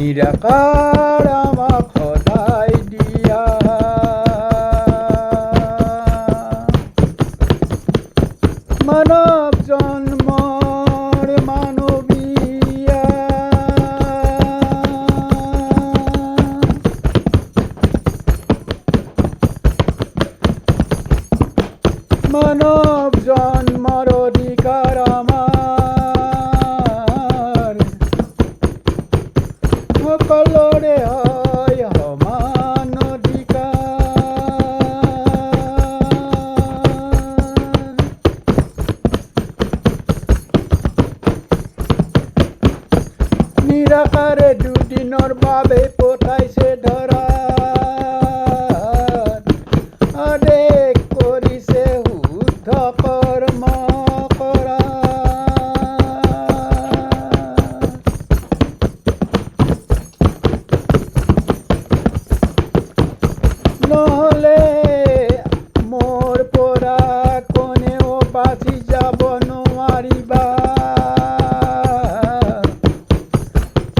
নিৰাকাৰ আমাক সদায় দিয়া মানৱ জন্মৰ মানৱীয়া মানৱ জন্মৰ অধিকাৰ আমাৰ সকলোৰে হয় সমান অধিকাৰ নিৰাকাৰে দুদিনৰ বাবে পঠাইছে ধৰাত আদেশ কৰিছে শুদ্ধ কৰ্ম কৰা নহ'লে মোৰ পৰা কোনেও বাচি যাব নোৱাৰিবা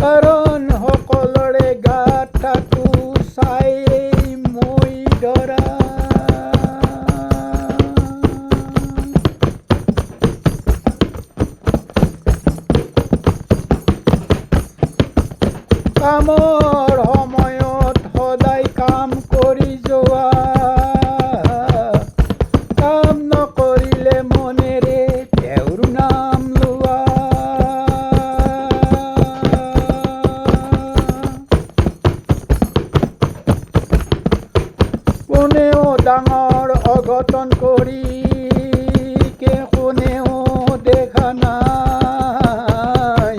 কাৰণ সকলোৰে গাত থাকো চাই মই ধৰা কামৰ সময়ত সদায় কাম কৰি যোৱা কাম নকৰিলে মনেৰে তেওঁৰ নাম লোৱা কোনেও ডাঙৰ অঘটন কৰি কোনেও দেখা নাই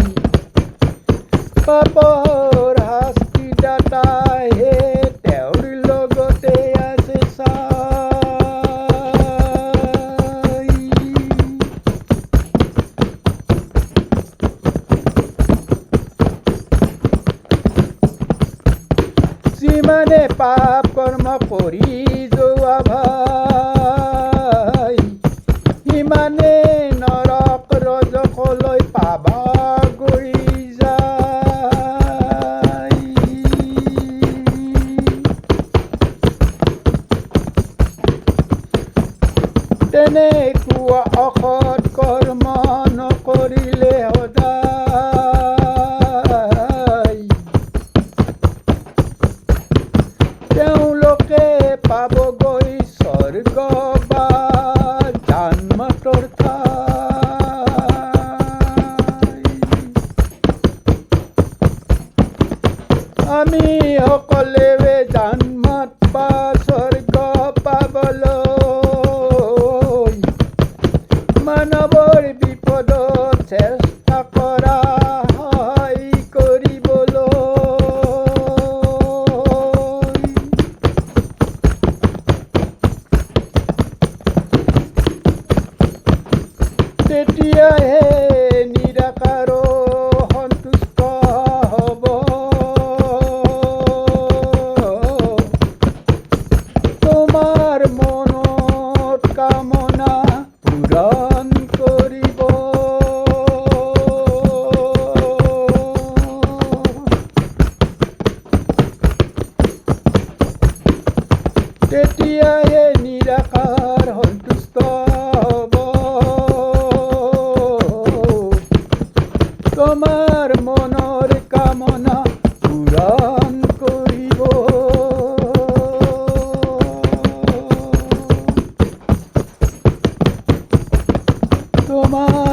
পাপৰ শাস্তিদাতাই হে তেওঁৰ লগতে আছে চাই যিমানে পাপ কৰ্ম কৰি যোৱা ভাই সিমানে নৰক ৰজকলৈ পাবা গৈ যায় তেনেকুৱা অসৎ কৰ্ম নকৰিলে সদায় তেওঁলোকে পাবগৈ স্বৰ্গ বা জান্নাতৰ ঠাই আমি সকলোৱে জান্নাত বা স্বৰ্গ পাবলৈ মানৱৰ বিপদত চেষ্টা কৰা সহায় কৰিবলৈ তেতিয়াহে নিৰাকাৰো সন্তুষ্ট হ'ব তোমাৰ মনত কামনা পূৰণ কৰিব তেতিয়াহে নিৰাকাৰ সন্তুষ্ট হ'ব তোমাৰ মনৰ কামনা পূৰণ কৰিব তোমাৰ